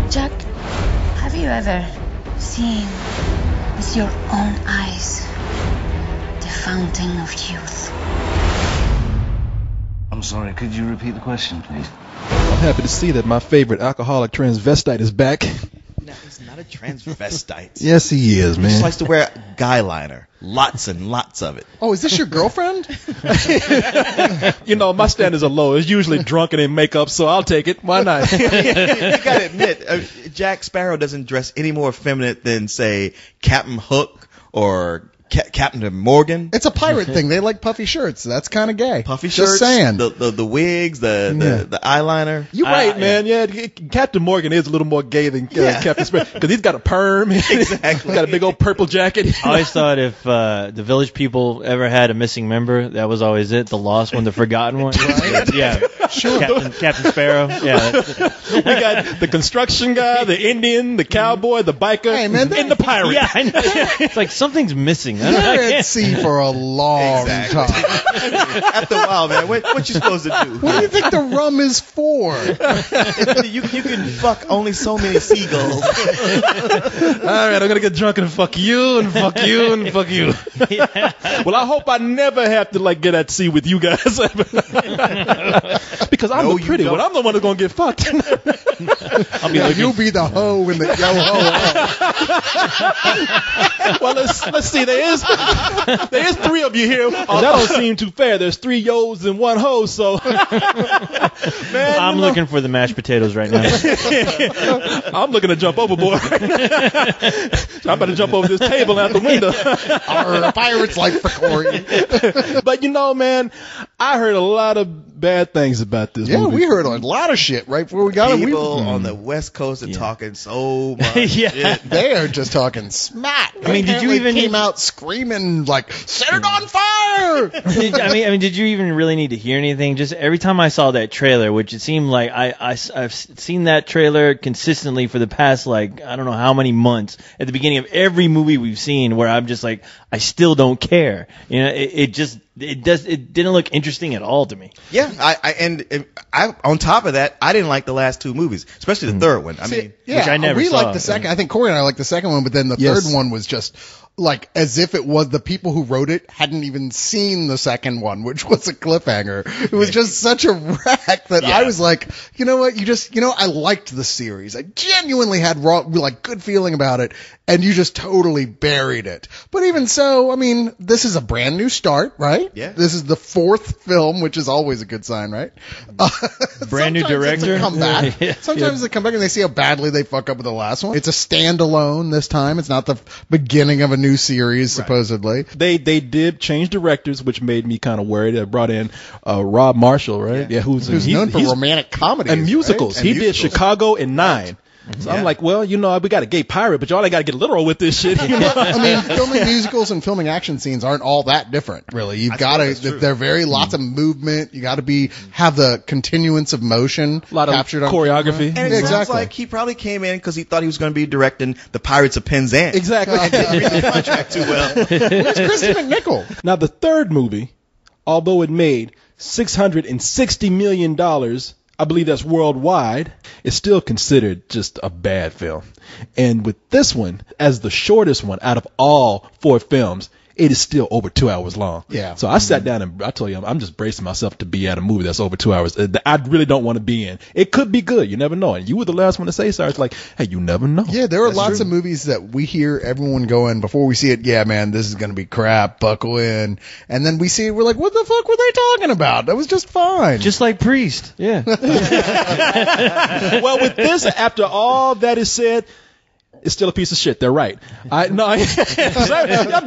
Jack, have you ever seen with your own eyes the fountain of youth? I'm sorry, could you repeat the question, please? I'm happy to see that my favorite alcoholic transvestite is back. No, he's not a transvestite. Yes, he is, He man. just likes to wear guy liner. Lots and lots of it. Oh, is this your girlfriend? You know, my standards are low. It's usually drunk and in makeup, so I'll take it. Why not? You gotta admit, Jack Sparrow doesn't dress any more effeminate than, say, Captain Hook or Captain Morgan. It's a pirate thing. They like puffy shirts. That's kind of gay. Puffy Just shirts, saying. the wigs, the eyeliner. You're right, man. Yeah, Captain Morgan is a little more gay than Captain Sparrow because he's got a perm. Exactly. He's got a big old purple jacket. I always thought if the Village People ever had a missing member, that was always it. The lost one, the forgotten one. Right? Yeah. Sure. Captain Sparrow. Yeah. We got the construction guy, the Indian, the cowboy, the biker, and the pirate. Yeah, I know. It's like something's missing. They're at sea for a long time. After a while, man, what you supposed to do? What do you think the rum is for? You can fuck only so many seagulls. All right, I'm gonna get drunk and fuck you and fuck you and fuck you. Well, I hope I never have to get at sea with you guys because I'm the pretty one. I'm the one that's gonna get fucked. You'll be the hoe in the yo ho. Well, let's see. There is 3 of you here. That don't seem too fair. There's 3 yos and 1 hoe. So, man, I'm looking for the mashed potatoes right now. I'm looking to jump overboard. I'm about to jump over this table out the window. Our pirates like for Corey. But man, I heard a lot of bad things about this movie. Yeah, we heard a lot of shit right before we got it. People on the West Coast are talking so much shit. They are just talking smack. I mean, did you even came out screaming set it on fire? I mean, did you even really need to hear anything? Just every time I saw that trailer, which it seemed like I've seen that trailer consistently for the past I don't know how many months at the beginning of every movie we've seen, where I'm just like, I still don't care. It didn't look interesting at all to me. Yeah, I on top of that, I didn't like the last 2 movies, especially the third one. Which I never saw. We liked the second. I think Corey and I liked the second one, but then the third one was just as if it was the people who wrote it hadn't even seen the second one, which was a cliffhanger. It was just such a wreck that I was like, you know what? I liked the series. I genuinely had good feeling about it, and you just totally buried it. But even so, I mean, this is a brand new start, right? Yeah. This is the 4th film, which is always a good sign, right? Brand new director. It's a comeback. Sometimes they come back and they see how badly they fuck up with the last one. It's a standalone this time. It's not the beginning of a new series, supposedly. They did change directors, which made me kind of worried. They brought in Rob Marshall, right? Yeah, who's known for romantic comedies and musicals. Right? He did Chicago and 9. So I'm like, well, we got a gay pirate, but y'all ain't got to get literal with this shit. I mean, filming musicals and filming action scenes aren't all that different, really. You've got to, they're very lots of movement. You got to have the continuance of motion. A lot of choreography. And it sounds like he probably came in because he thought he was going to be directing the Pirates of Penzance. Exactly. Didn't read the contract too well. It's Christy McNichol. Now, the third movie, although it made $660 million, I believe that's worldwide, it's still considered just a bad film. And with this one, as the shortest one out of all 4 films, it is still over 2 hours long. Yeah. So I sat down and I told you, I'm just bracing myself to be at a movie that's over 2 hours. I really don't want to be in. It could be good. You never know. And you were the last one to say so. It's like, hey, you never know. Yeah, there are lots of movies that we hear everyone going before we see it, yeah, man, this is going to be crap, buckle in. And then we see it, we're like, what the fuck were they talking about? That was just fine. Just like Priest. Yeah. Well, with this, after all that is said, it's still a piece of shit. They're right. I'm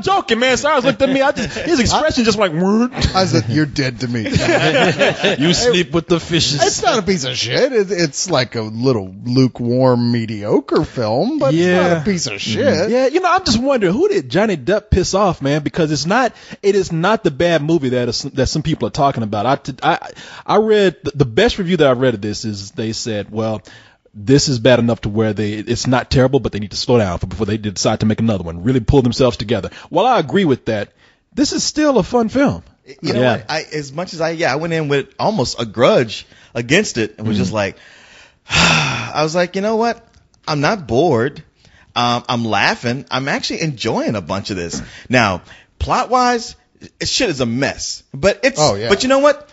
joking, man. Cyrus looked at me. His expression just like, I said, you're dead to me. You sleep with the fishes. It's not a piece of shit. It's like a little lukewarm, mediocre film, but it's not a piece of shit. Yeah, I'm just wondering, who did Johnny Depp piss off, man? Because it is not the bad movie that some people are talking about. I read, the best review that I read of this is they said, well, this is bad enough to where it's not terrible, but they need to slow down before they decide to make another one. Really pull themselves together. While I agree with that, this is still a fun film. You know what? As much as I went in with almost a grudge against it and was just like, I was like, you know what? I'm not bored. I'm laughing. I'm actually enjoying a bunch of this. Now, plot-wise, shit is a mess. But it's. Oh, yeah. But you know what?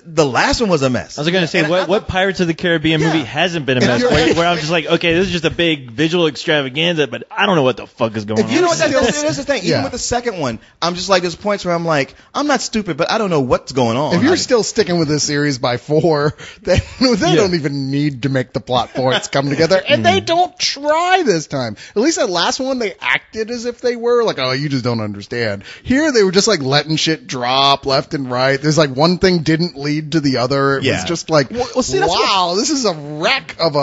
The last one was a mess. I was going to say, what Pirates of the Caribbean movie hasn't been a mess? Where I'm just like, okay, this is just a big visual extravaganza, but I don't know what the fuck is going on. You know what? That's the thing. Even with the second one, I'm just like, there's points where I'm like, I'm not stupid, but I don't know what's going on. If you're still sticking with this series by 4, then they don't even need to make the plot points come together, and they don't try this time. At least that last one, they acted as if they were like, oh, you just don't understand. Here, they were just like letting shit drop left and right. There's like one thing didn't lead to the other. It was just like, wow, this is a wreck of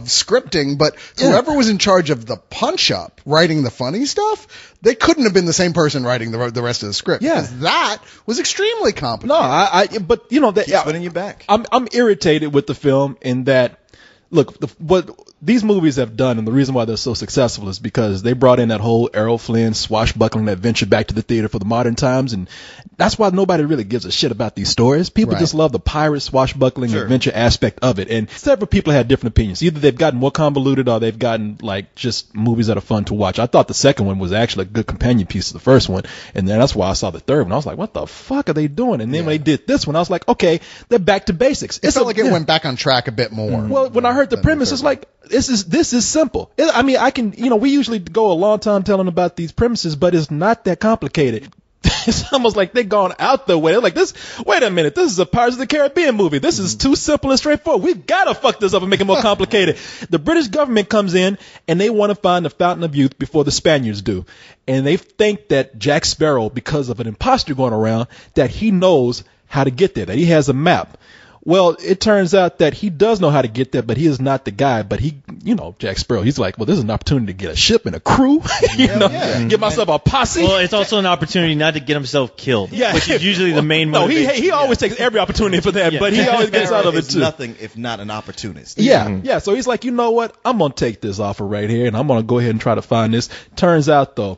scripting. But whoever was in charge of the punch up, writing the funny stuff, they couldn't have been the same person writing the rest of the script. Yeah. Because that was extremely complicated. No, but you know that. Keep spinning you back. I'm irritated with the film in that. Look, what these movies have done, and the reason why they're so successful is because they brought in that whole Errol Flynn swashbuckling adventure back to the theater for the modern times, and that's why nobody really gives a shit about these stories. People just love the pirate swashbuckling adventure aspect of it, and several people had different opinions. Either they've gotten more convoluted or they've gotten like just movies that are fun to watch. I thought the second one was actually a good companion piece to the first one, and then that's why I saw the third one. I was like, what the fuck are they doing? And then when they did this one, I was like, okay, they're back to basics. It felt like it went back on track a bit more. Well, when I heard the premise, it's like, this is simple. I mean, we usually go a long time telling about these premises, but it's not that complicated. It's almost like they've gone out the way. They're like, wait a minute, this is a Pirates of the Caribbean movie. This is too simple and straightforward. We've got to fuck this up and make it more complicated. The British government comes in and they want to find the Fountain of Youth before the Spaniards do. And they think that Jack Sparrow, because of an imposter going around, that he knows how to get there, that he has a map. Well, it turns out that he does know how to get there, but he is not the guy. But Jack Sparrow, he's like, well, this is an opportunity to get a ship and a crew, get myself a posse. Well, it's also an opportunity not to get himself killed, which is usually the main motivation. No, he always takes every opportunity for that, but he always gets out of it too. Nothing if not an opportunist. Yeah. So he's like, you know what? I'm going to take this offer right here, and I'm going to go ahead and try to find this. Turns out, though,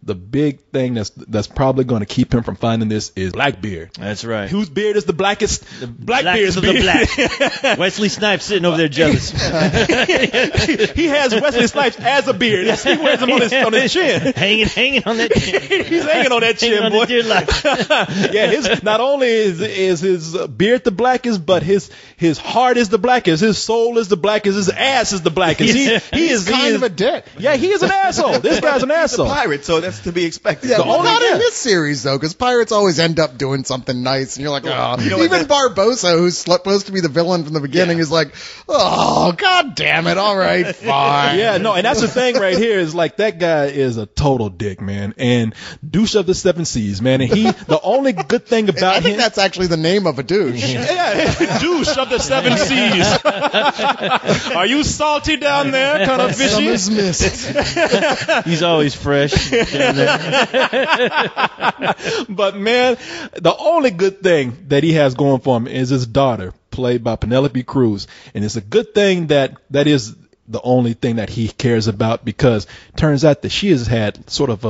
the big thing that's probably going to keep him from finding this is Blackbeard. That's right. Whose beard is the blackest? Blackbeard's beard. The black. Wesley Snipes sitting over there jealous. He has Wesley Snipes as a beard. He wears him on his chin. Hanging on that chin. He's hanging on that chin, boy. His not only is his beard the blackest, but his heart is the blackest. His soul is the blackest. His ass is the blackest. He is kind of a dick. Yeah, he is an asshole. This guy's an asshole. He's a pirate, so that's to be expected. Yeah, not in this series though, because pirates always end up doing something nice, and you're like, oh. Even Barbossa, who's supposed to be the villain from the beginning, is like, oh, god damn it, all right, fine. Yeah, no, and that's the thing right here is like that guy is a total dick, man, and douche of the 7 seas, man, and the only good thing about him, I think that's actually the name of a douche. Yeah, douche of the 7 seas. Are you salty down there, kind of fishy? Summer's mist. He's always fresh. But man, the only good thing that he has going for him is his daughter, played by Penelope Cruz, and it's a good thing that is the only thing that he cares about, because it turns out that she has had sort of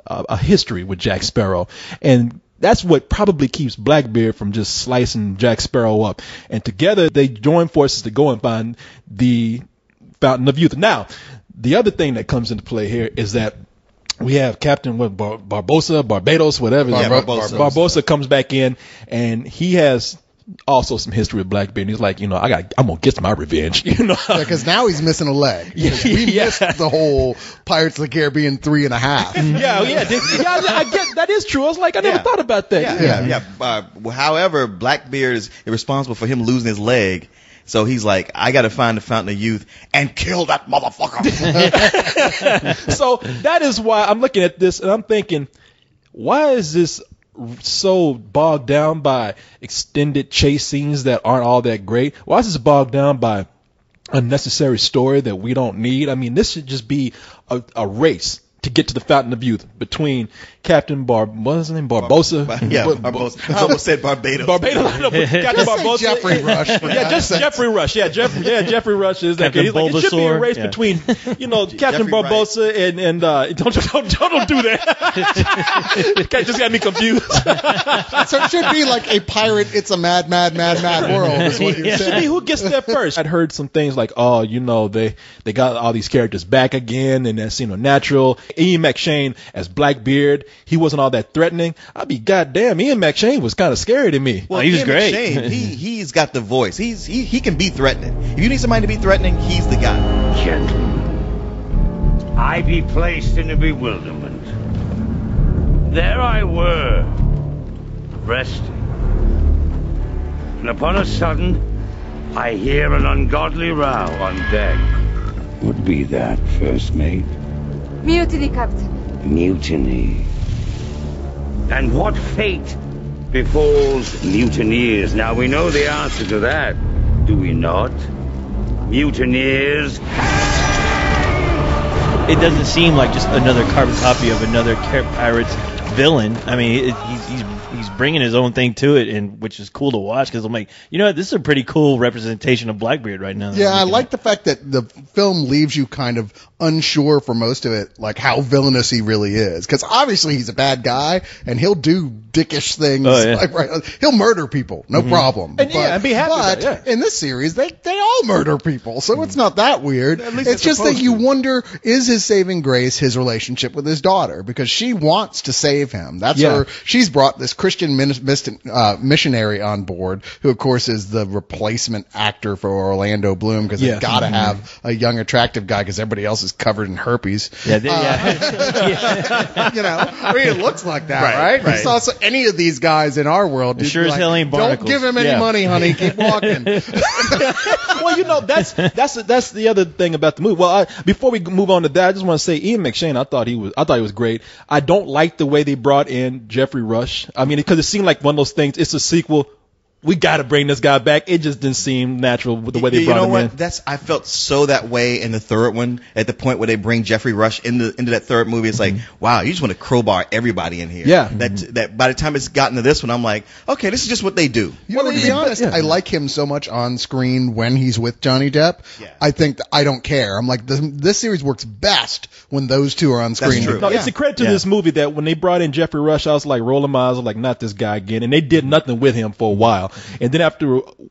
a history with Jack Sparrow, and that's what probably keeps Blackbeard from just slicing Jack Sparrow up. And together they join forces to go and find the Fountain of Youth. Now, the other thing that comes into play here is that we have Captain Barbados, whatever. Barbossa comes back in, and he has also some history with Blackbeard. He's like, I'm gonna get my revenge. Because now he's missing a leg. We missed the whole Pirates of the Caribbean 3.5. I get that is true. I was like, I never thought about that. However, Blackbeard is responsible for him losing his leg. So he's like, I got to find the Fountain of Youth and kill that motherfucker. So that is why I'm looking at this and I'm thinking, why is this so bogged down by extended chase scenes that aren't all that great? Why is this bogged down by unnecessary story that we don't need? I mean, this should just be a race to get to the Fountain of Youth between Captain what was his name? Barbosa? Barbosa. I almost said Barbados. Captain Barbosa. Geoffrey Rush. Jeffrey Rush. Jeffrey Rush is that kid. He's like, it should be a race between, Captain Barbosa and don't do that. Just got me confused. So it should be like a pirate, it's a mad world, is what you're saying. Who gets there first? I'd heard some things like, they got all these characters back again, and that's, natural. Ian Mcshane as Blackbeard, he wasn't all that threatening. I'd be goddamn, Ian Mcshane was kind of scary to me. Well, he was Ian great. McShane, he's got the voice. He can be threatening. If you need somebody to be threatening, he's the guy. Gentlemen, I be placed in a bewilderment. There I were, resting, and upon a sudden, I hear an ungodly row on deck. Would be that, first mate? Mutiny, Captain. Mutiny. And what fate befalls mutineers? Now we know the answer to that, do we not? Mutineers. It doesn't seem like just another carbon copy of another pirate's villain. I mean, he's bringing his own thing to it, and which is cool to watch because I'm like, this is a pretty cool representation of Blackbeard right now. Yeah, I like the fact that the film leaves you kind of unsure for most of it, like how villainous he really is. Because obviously he's a bad guy, and he'll do dickish things. Oh, yeah. He'll murder people, no problem. And I'd be happy with that, in this series, they all murder people, so it's not that weird. It's just that you wonder, is his saving grace his relationship with his daughter? Because she wants to save him. That's her. She's brought this Christian missionary on board, who of course is the replacement actor for Orlando Bloom, because they've got to have a young, attractive guy because everybody else is covered in herpes. Yeah, I mean, it looks like that, right? You saw any of these guys in our world. Sure as hell ain't barnacles. Don't give him any money, honey. Keep walking. Well, that's the other thing about the movie. Well, before we move on to that, I just want to say Ian Mcshane, I thought he was great. I don't like the way they brought in Geoffrey Rush. I mean, because it seemed like one of those things. It's a sequel. We got to bring this guy back. It just didn't seem natural with the way they brought him in. I felt so that way in the third one, at the point where they bring Geoffrey Rush into that third movie. It's like, wow, you just want to crowbar everybody in here. Yeah. That by the time it's gotten to this one, I'm like, okay, this is just what they do. To be honest, I like him so much on screen when he's with Johnny Depp. Yeah. I think I don't care. I'm like, this series works best when those two are on screen. That's true. No, it's a credit to this movie that when they brought in Geoffrey Rush, I was like rolling my eyes. I was like, not this guy again. And they did nothing with him for a while. And then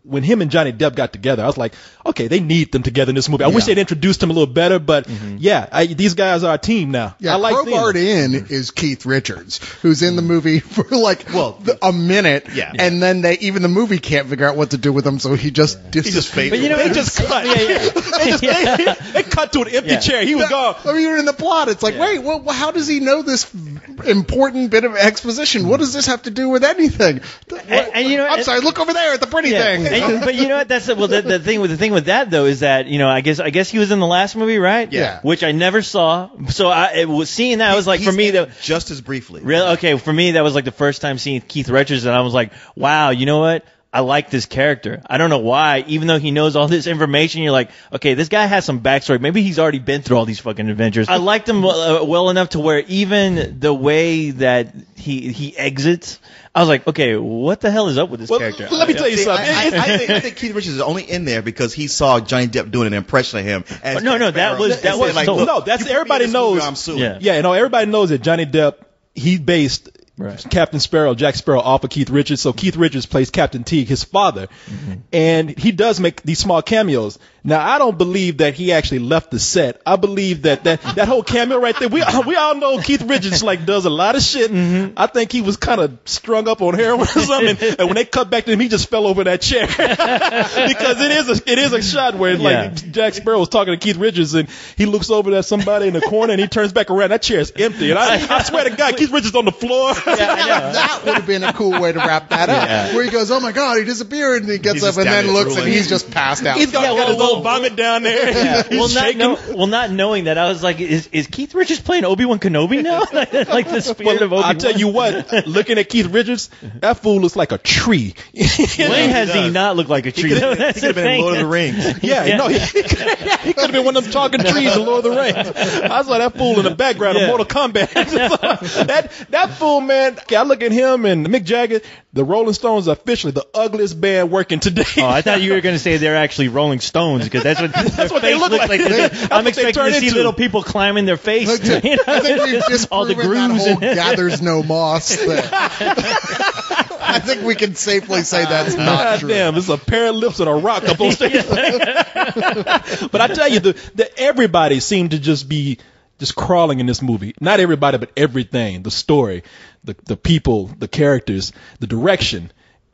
when him and Johnny Depp got together, I was like, okay, they need them together in this movie. I wish they'd introduced him a little better, but these guys are a team now. Yeah, I like crowbarred in is Keith Richards, who's in the movie for a minute, and then the movie can't figure out what to do with him, so he just fades. But they just cut. They cut to an empty chair. He was gone. I mean, in the plot, it's like, wait, how does he know this important bit of exposition? What does this have to do with anything? I'm sorry, look over there at the pretty thing. But you know what? That's the thing with that though is that I guess he was in the last movie, right? Yeah. Which I never saw. So seeing that was like, for me, just as briefly. Really? Okay. For me, that was like the first time seeing Keith Richards, and I was like, wow, you know what? I like this character. I don't know why, even though he knows all this information, you're like, okay, this guy has some backstory. Maybe he's already been through all these fucking adventures. I liked him well enough to where even the way that he exits, I was like, okay, what the hell is up with this character? Let me tell you something. I think Keith Richards is only in there because he saw Johnny Depp doing an impression of him. That's everybody knows. Everybody knows that Johnny Depp, he based Captain Sparrow, Jack Sparrow, off of Keith Richards. So Keith Richards plays Captain Teague, his father. And he does make these small cameos. Now, I don't believe that he actually left the set. I believe that whole cameo right there, we all know Keith Richards does a lot of shit. I think he was kind of strung up on heroin or something. And when they cut back to him, he just fell over that chair. Because it is a shot where Jack Sparrow was talking to Keith Richards and he looks over at somebody in the corner and he turns back around. That chair is empty. And I swear to God, Keith Richards on the floor. That would have been a cool way to wrap that up. Where he goes, oh my God, he disappeared, and he gets up and then looks and he's just passed out. He's got his little vomit down there. Yeah. He's shaking. Not knowing that, I was like, is Keith Richards playing Obi-Wan Kenobi now? Like the spirit of Obi-Wan? I'll tell you what, looking at Keith Richards, that fool looks like a tree. When has he not looked like a tree? He could have been in Lord of the Rings. Yeah. No, he could have been one of them talking trees in Lord of the Rings. I saw that fool in the background of Mortal Kombat. that fool, man, I look at him and Mick Jagger, the Rolling Stones are officially the ugliest band working today. Oh, I thought you were going to say they're actually Rolling Stones, because that's what they look like. I'm expecting to see little people climbing their face. I think we've disproven all the grooves that whole gathers no moss thing. I think we can safely say that's not true. Damn, it's a pair of lips and a rock up on stage. But I tell you, everybody seemed to just be just crawling in this movie. Not everybody, but everything. The story, the people, the characters, the direction.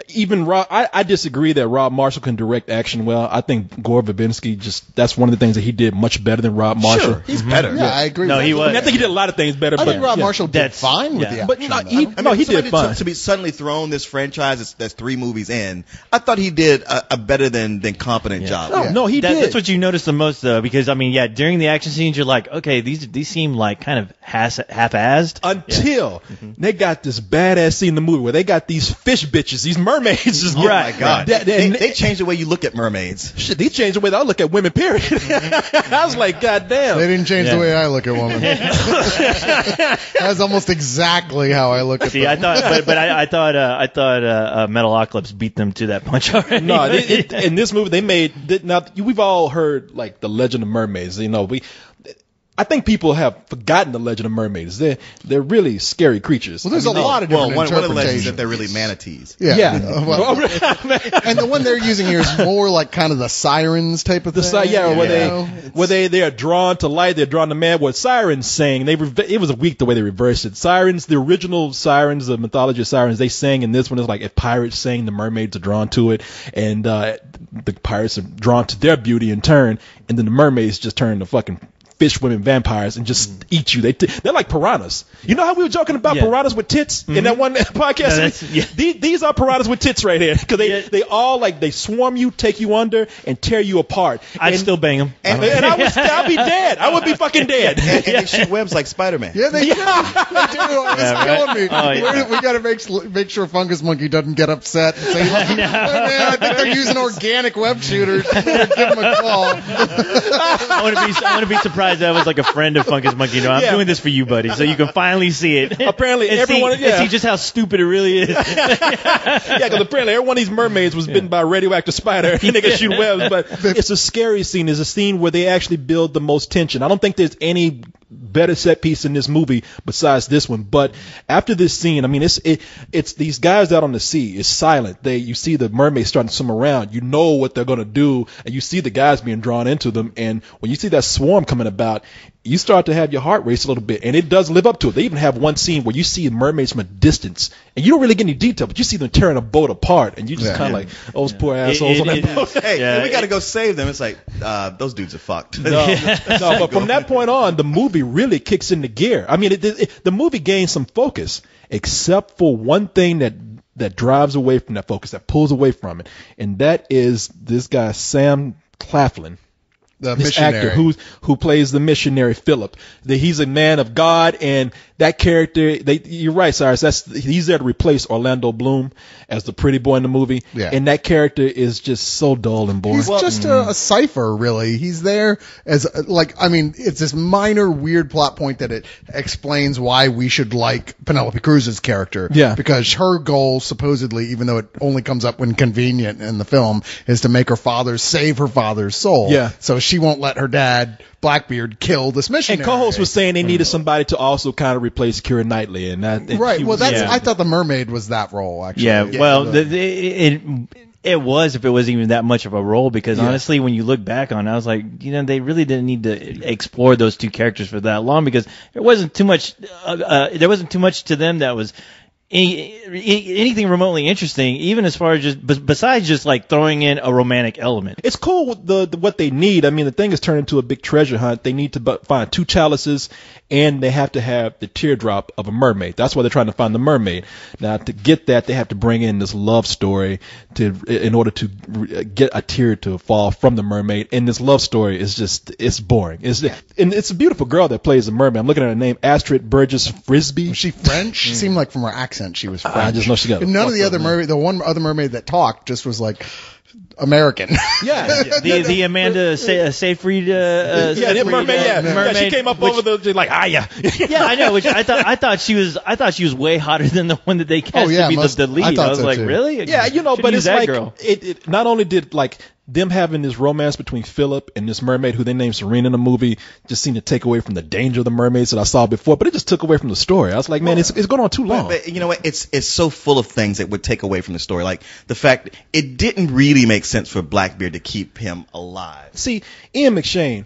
Even Rob, I disagree that Rob Marshall can direct action well. I think Gore Verbinski that's one of the things that he did much better than Rob Marshall. Sure, he's better. Yeah, I agree. No, with he that. was. I mean, I think he did a lot of things better. I think Rob Marshall did That's- fine with yeah. the But action. he did fine. To be suddenly thrown this franchise that's 3 movies in, I thought he did a better than competent job. No, he did. That's what you notice the most, though, because, I mean, yeah, during the action scenes, you're like, okay, these seem like kind of half-assed. Until they got this badass scene in the movie where they got these fish bitches, these mermaids. Just, Oh my God. And They changed the way you look at mermaids. shit, they changed the way that I look at women, period. I was like, God damn. They didn't change the way I look at women. That's almost exactly how I look at See, them. I thought, I thought Metalocalypse beat them to that punch already. No, in this movie we've all heard like the Legend of Mermaids. You know, I think people have forgotten the Legend of Mermaids. They're really scary creatures. Well, there's a lot of different one of the legends interpretations. is that they're really manatees. Yeah. Oh, And the one they're using here is more like kind of the sirens type of thing. Where they are drawn to light, they're drawn to man. What sirens sang, it was weak the way they reversed it. Sirens, the original sirens, the mythology of sirens, they sang in this one is like if pirates sang, the mermaids are drawn to it, and the pirates are drawn to their beauty in turn, and then the mermaids just turn to fucking fish women vampires and just eat you. They're like piranhas. You know how we were joking about piranhas with tits in that one podcast? These are piranhas with tits right here, because they all like they swarm you, take you under, and tear you apart. I'd still bang them. And I'd be dead. I would be fucking dead. And they shoot webs like Spider-Man. Yeah, they do. They do. It's killing me. Oh, yeah. We got to make sure Fungus Monkey doesn't get upset and say, like, "Hey, man, I think they're using organic web shooters. Give them a call." I want to be surprised that was like a friend of Fungus Monkey. No, I'm doing this for you, buddy, so you can finally see it. Apparently, and everyone see just how stupid it really is. Because apparently every one of these mermaids was bitten by a radioactive spider and they can shoot webs. But it's a scary scene. It's a scene where they actually build the most tension. I don't think there's any better set piece in this movie besides this one. But after this scene, I mean, it's these guys out on the sea. It's silent. You see the mermaids starting to swim around. You know what they're going to do, and you see the guys being drawn into them. And when you see that swarm coming about, you start to have your heart race a little bit, and it does live up to it. They even have one scene where you see mermaids from a distance, and you don't really get any detail, but you see them tearing a boat apart, and you just kind of like, those poor assholes on that boat. Hey, we got to go save them. It's like, those dudes are fucked. No, but from that point on, the movie really kicks into gear. I mean, the movie gains some focus, except for one thing that drives away from that focus, that pulls away from it, and that is this guy, Sam Claflin. The this missionary. actor who plays the missionary Philip. He's a man of God, and that character, you're right, Cyrus, he's there to replace Orlando Bloom as the pretty boy in the movie. Yeah. And that character is just so dull and boring. He's just a cipher, really. He's there as, it's this minor weird plot point that it explains why we should like Penelope Cruz's character. Yeah. Because her goal, supposedly, even though it only comes up when convenient in the film, is to make save her father's soul. Yeah. So she won't let her dad, Blackbeard, kill this missionary. And co-host was saying they needed somebody to also kind of replace Keira Knightley, and that. Right. Well, I thought the mermaid was that role, actually. Yeah. Well, it was, if it was even that much of a role, because honestly, when you look back on it, I was like, they really didn't need to explore those two characters for that long, because there wasn't too much to them that was anything remotely interesting, even as far as besides just like throwing in a romantic element. It's cool with what they need. I mean, the thing is turned into a big treasure hunt. They need to find 2 chalices, and they have to have the teardrop of a mermaid. That's why they're trying to find the mermaid. Now, to get that, they have to bring in this love story in order to get a tear to fall from the mermaid. And this love story is it's boring. And it's a beautiful girl that plays the mermaid. I'm looking at her name, Astrid Burgess Frisbee. Was she French? She seemed like from her accent she was French. I just know she got none of the other mermaid. The one other mermaid that talked just was like American. Yeah. The Amanda Seyfried mermaid. Yeah, she came up over the like, yeah. Yeah, I know. Which I thought she was way hotter than the one that they cast to be the lead. I was like, too. Really? Yeah, but it's like girl. It not only did like them having this romance between Philip and this mermaid who they named Serena in the movie just seemed to take away from the danger of the mermaids that I saw before, but it just took away from the story. I was like, man, it's going on too long. But you know what? It's so full of things that would take away from the story. Like the fact it didn't really make sense for Blackbeard to keep him alive. See, Ian McShane,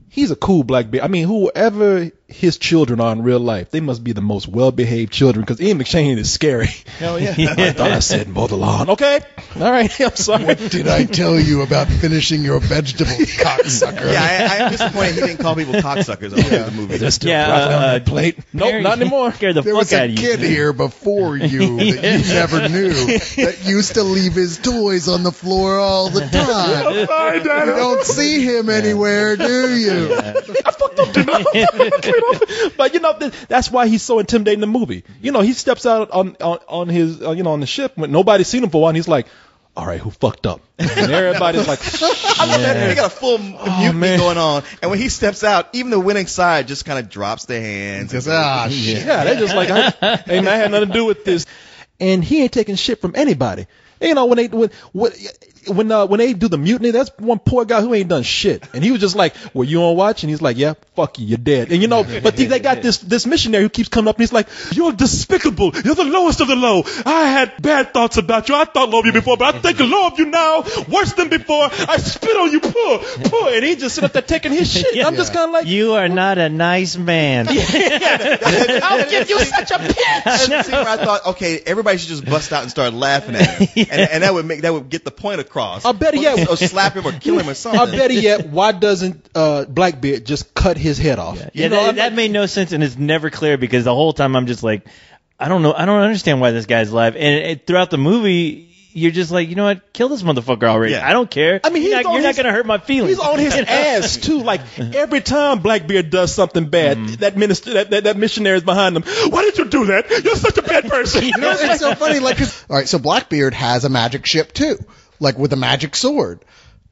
he's a cool Blackbeard. I mean, whoever his children are in real life, they must be the most well-behaved children because Ian McShane is scary. Hell yeah. I thought I said mow the lawn. Okay. All right. I'm sorry. What did I tell you about finishing your vegetables, cocksucker? Yeah, I am disappointed he didn't call people cocksuckers on the movie. They're still on that plate. Nope, not anymore. Scared the There fuck was out a of you. kid here before you that you never knew that used to leave his toys on the floor all the time. You don't see him anywhere, do you? I fucked up, didn't I? But that's why he's so intimidating in the movie. He steps out on his on the ship when nobody's seen him for a while, and he's like, all right, who fucked up? And everybody's like, I love that. They got a full mutiny going on, and when he steps out, even the winning side just kind of drops their hands. Shit. Yeah, they're just like, hey man, I had nothing to do with this. And he ain't taking shit from anybody. When they do the mutiny, that's one poor guy who ain't done shit, and he was just like, "Well, you on watch?" And he's like, "Yeah, fuck you, you're dead." And but they got this missionary who keeps coming up, and he's like, "You're despicable. You're the lowest of the low. I had bad thoughts about you. I thought low of you before, but I think low of you now, worse than before. I spit on you, poor." And he just sit up there taking his shit. And I'm just kind of like, "You are not a nice man." I'll give you such a pitch. See where I thought, okay, everybody should just bust out and start laughing at him, and that would get the point across. I bet or slap him or kill him or something. I better yet, why doesn't Blackbeard just cut his head off? That made no sense, and it's never clear because the whole time I'm just like, I don't understand why this guy's alive. And throughout the movie, you're just like, you know what? Kill this motherfucker already. Yeah. I don't care. I mean, you're not going to hurt my feelings. He's on his ass too. Like every time Blackbeard does something bad, that missionary is behind him. Why did you do that? You're such a bad person. It's so funny. All right, so Blackbeard has a magic ship too, like with a magic sword.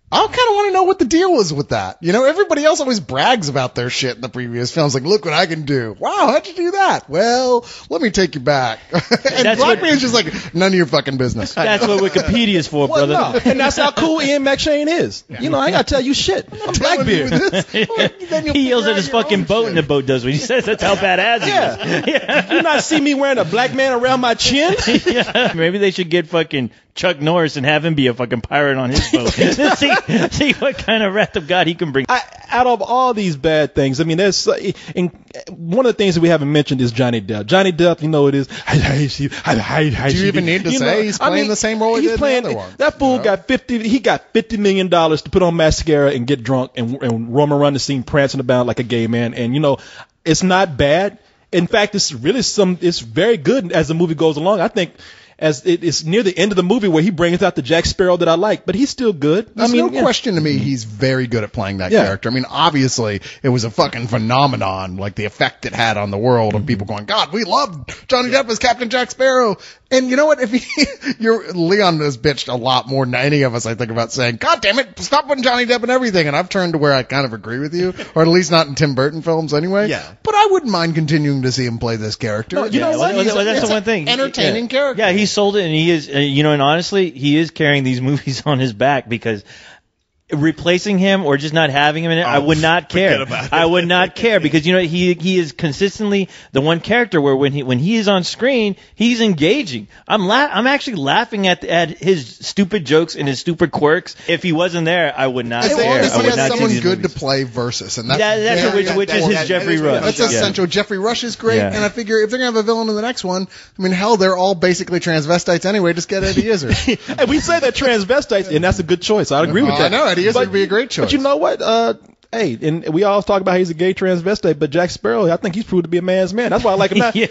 I kind of want to know what the deal was with that. Everybody else always brags about their shit in the previous films. Like, look what I can do. Wow, how'd you do that? Well, let me take you back. And Blackbeard's just like, none of your fucking business. That's what Wikipedia's for, brother. No. And that's how cool Ian McShane is. Yeah. I ain't got to tell you shit. I'm Blackbeard. He yells at his fucking boat, and the boat does what he says. That's how badass he is. Yeah. You not see me wearing a black man around my chin? Yeah. Maybe they should get fucking Chuck Norris and have him be a fucking pirate on his boat. see what kind of wrath of God he can bring. Out of all these bad things, I mean, and one of the things that we haven't mentioned is Johnny Depp. Johnny Depp, do you even need to say he's playing the same role he did in the other one? That fool got $50 million to put on mascara and get drunk and roam around the scene prancing about like a gay man. And, it's not bad. In fact, it's very good as the movie goes along. I think as it's near the end of the movie where he brings out the Jack Sparrow that I like, but he's still good. There's no question to me he's very good at playing that character. I mean, obviously, it was a fucking phenomenon, like the effect it had on the world of people going, God, we love Johnny Depp as Captain Jack Sparrow. And you know what? Leon has bitched a lot more than any of us, I think, about saying, God damn it, stop putting Johnny Depp in everything. And I've turned to where I kind of agree with you, or at least not in Tim Burton films anyway. Yeah. But I wouldn't mind continuing to see him play this character. No, know what? That's the one thing. Entertaining character. Yeah, he sold it, and he is, and honestly, he is carrying these movies on his back because replacing him or just not having him in it, I would not care. I would not care because he is consistently the one character where when he is on screen, he's engaging. I'm actually laughing at his stupid jokes and his stupid quirks. If he wasn't there, I would not care. As long as I would he not has see someone these good movies. to play versus, and which is his Geoffrey Rush. That's essential. Geoffrey Rush is great, and I figure if they're gonna have a villain in the next one, I mean, hell, they're all basically transvestites anyway. Just get Eddie Izzard. And we say they're transvestites, and that's a good choice. I agree with that. I know Eddie Izzard would be a great choice. But you know what? Hey, and we always talk about how he's a gay transvestite, but Jack Sparrow, I think he's proved to be a man's man. That's why I like him now. He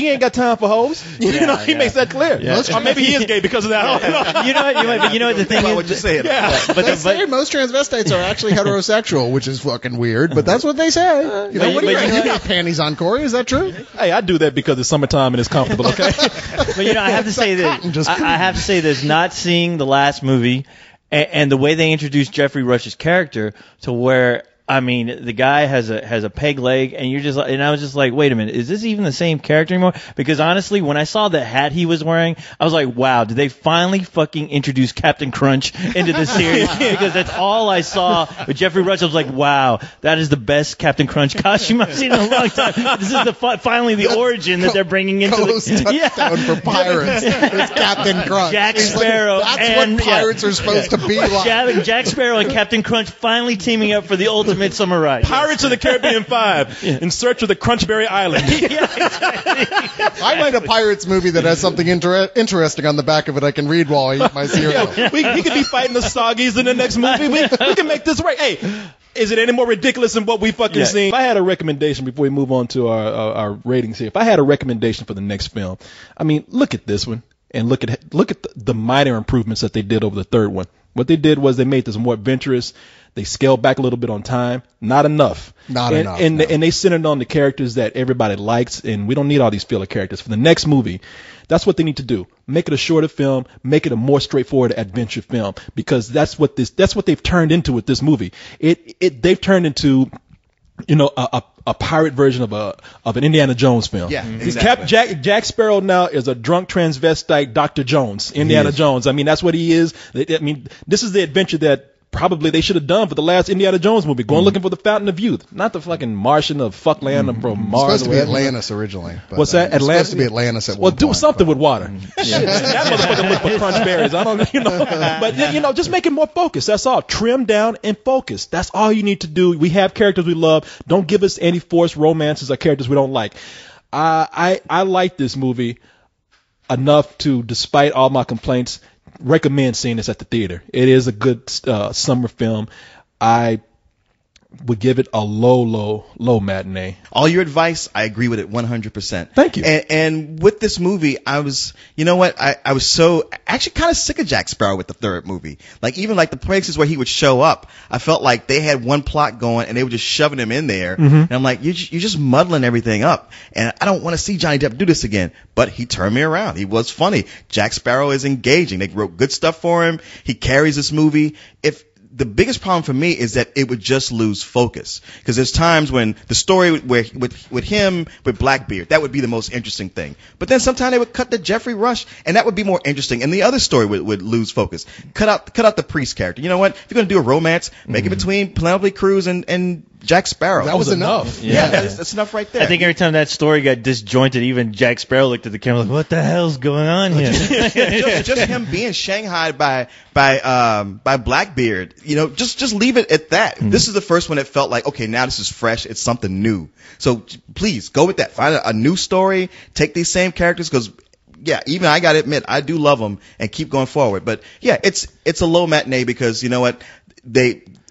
ain't got time for hoes. He makes that clear. Or maybe he is gay because of that. You know what the thing is? What you're saying. But they say most transvestites are actually heterosexual, which is fucking weird, but that's what they say. You got panties on, Corey. Is that true? Hey, I do that because it's summertime and it's comfortable, okay? But I have to say this. I have to say this. Not seeing the last movie and the way they introduced Geoffrey Rush's character to where, I mean, the guy has a peg leg, and I was just like, wait a minute, is this even the same character anymore? Because honestly, when I saw the hat he was wearing, I was like, wow, did they finally fucking introduce Captain Crunch into the series? Because that's all I saw with Geoffrey Rush. I was like, wow, that is the best Captain Crunch costume I've seen in a long time. This is finally the origin that they're bringing into touchdown for pirates. It's Captain Crunch. Jack Sparrow. That's what pirates are supposed to be like. Jack Sparrow and Captain Crunch finally teaming up for the ultimate Midsummer Ride. Pirates of the Caribbean 5 in search of the Crunchberry Island. I might a Pirates movie that has something interesting on the back of it I can read while I eat my cereal. He could be fighting the Soggies in the next movie. We can make this right. Hey, is it any more ridiculous than what we fucking seen? If I had a recommendation before we move on to our ratings here, if I had a recommendation for the next film, I mean, look at this one and look at the minor improvements that they did over the third one. What they did was they made this more adventurous. They scaled back a little bit on time. Not enough. And they centered on the characters that everybody likes, and we don't need all these filler characters. For the next movie, that's what they need to do. Make it a shorter film, make it a more straightforward adventure film, because that's what they've turned into with this movie. They've turned into, a pirate version of an Indiana Jones film. Yeah, exactly. Jack Sparrow now is a drunk transvestite Dr. Jones, Indiana Jones. I mean, that's what he is. I mean, this is the adventure that probably they should have done for the last Indiana Jones movie, going looking for the Fountain of Youth, not the fucking Martian of fuckland from Mars. Supposed to be Atlantis originally. But, what's that? Atlantis? Supposed to be Atlantis at one point. Well, do something with water. That motherfucker look for crunch berries. I don't, but just make it more focused. That's all. Trim down and focus. That's all you need to do. We have characters we love. Don't give us any forced romances or characters we don't like. I like this movie enough to, despite all my complaints, recommend seeing this at the theater. It is a good summer film. I would give it a low matinee. All your advice, I agree with it 100%. Thank you. And with this movie, I was, I was so actually kind of sick of Jack Sparrow with the third movie. Like even like the places where he would show up, I felt like they had one plot going and they were just shoving him in there. Mm-hmm. And I'm like, you're just muddling everything up. And I don't want to see Johnny Depp do this again. But he turned me around. He was funny. Jack Sparrow is engaging. They wrote good stuff for him. He carries this movie. The biggest problem for me is that it would just lose focus. Because there's times when the story with him, with Blackbeard, that would be the most interesting thing. But then sometimes they would cut to Geoffrey Rush, and that would be more interesting. And the other story would lose focus. Cut out the priest character. You know what? If you're going to do a romance, make it between Penelope Cruz and Jack Sparrow. That was enough. Yeah, that's enough right there. I think every time that story got disjointed, even Jack Sparrow looked at the camera like, what the hell's going on here? just him being shanghaied by Blackbeard. Just leave it at that. Mm-hmm. This is the first one that felt like, okay, now this is fresh. It's something new. So please go with that. Find a new story. Take these same characters because, yeah, even I got to admit, I do love them and keep going forward. But yeah, it's a low matinee because you know what?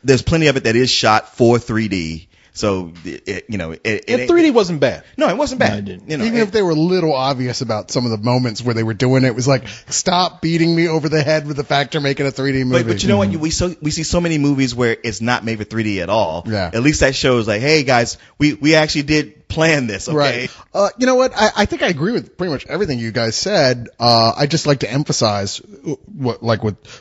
There's plenty of it that is shot for 3D. So, 3D wasn't bad. No, it wasn't bad. No, even if they were a little obvious about some of the moments where they were doing it, it was like, stop beating me over the head with the fact you're making a 3D movie. But you know what? We see so many movies where it's not made for 3D at all. Yeah. At least that shows like, hey guys, we actually did plan this, okay? Right. You know what? I think I agree with pretty much everything you guys said. I just like to emphasize what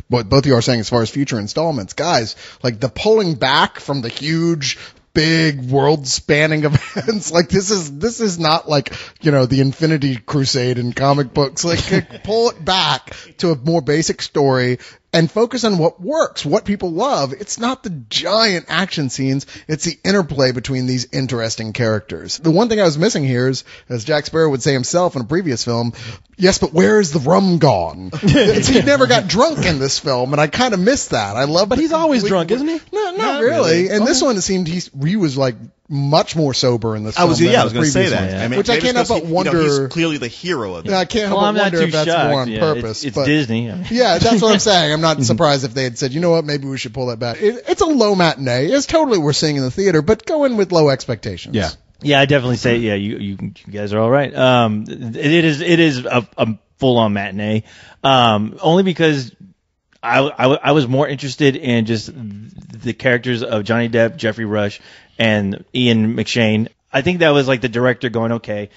both of you are saying as far as future installments. Guys, like the pulling back from the huge, big world spanning events. Like this is not like, the Infinity Crusade in comic books. Like pull it back to a more basic story. and focus on what works, what people love. It's not the giant action scenes. It's the interplay between these interesting characters. The one thing I was missing here is, as Jack Sparrow would say himself in a previous film, yes, but where is the rum gone? He never got drunk in this film, and I kind of missed that. But he's always drunk, isn't he? No, not really. And this one, it seemed he was like much more sober in this film. I was going to say that. I mean, which I can't help but wonder. He's clearly the hero of it. Yeah, I can't help but wonder if that's more on purpose. It's Disney. Yeah, that's what I'm saying. I'm not surprised if they had said, you know what, maybe we should pull that back. It's a low matinee. It's totally worth seeing in the theater, but go in with low expectations. Yeah. Yeah, I definitely say, yeah, you guys are all right. It is a full-on matinee. Only because I was more interested in just the characters of Johnny Depp, Geoffrey Rush, and Ian McShane. I think that was like the director going, okay,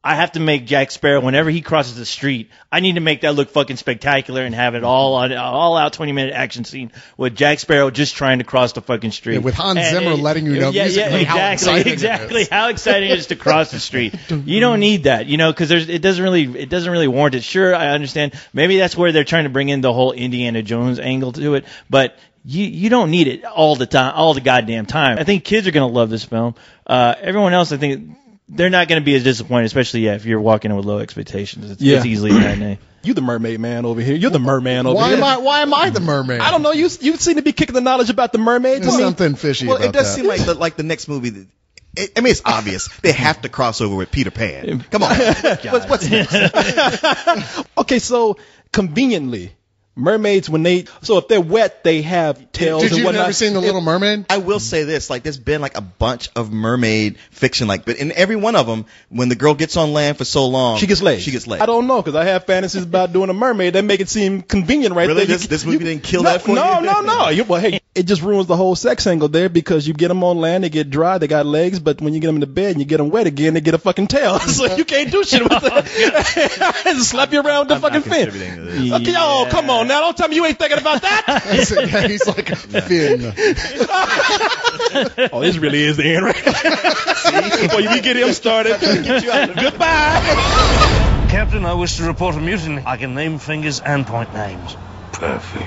I have to make Jack Sparrow, whenever he crosses the street, I need to make that look fucking spectacular and have it all out 20-minute action scene with Jack Sparrow just trying to cross the fucking street. Yeah, with Hans Zimmer letting you know musically how exciting it is. How exciting it is to cross the street. You don't need that, because it doesn't really warrant it. Sure, I understand. Maybe that's where they're trying to bring in the whole Indiana Jones angle to it, but you don't need it all the time, all the goddamn time. I think kids are going to love this film. Everyone else, I think, they're not going to be as disappointed, especially if you're walking in with low expectations. It's easily a matinee. You the mermaid man over here. You're the merman over here. Why am I the mermaid? I don't know. You seem to be kicking the knowledge about the mermaids. There's something fishy about that. Well, it does seem like the next movie. I mean, it's obvious. They have to cross over with Peter Pan. Come on. What's next? Okay, so conveniently, mermaids, if they're wet, they have tails Did and you whatnot. never seen The Little Mermaid? I will say this, there's been a bunch of mermaid fiction, but in every one of them, when the girl gets on land for so long, she gets laid. I don't know, because I have fantasies about doing a mermaid that make it seem convenient there. Really? This movie didn't kill that for you? No. Well, hey, it just ruins the whole sex angle there, because you get them on land, they get dry, they got legs, but when you get them in the bed and you get them wet again, they get a fucking tail. So you can't do shit with that. Just slap you around with the fucking fin. Okay, come on now, don't tell me you ain't thinking about that. He's like a fin. Oh, this really is the end, right? Before you get him started, get you out. Goodbye. Captain, I wish to report a mutiny. I can name fingers and point names. Perfect.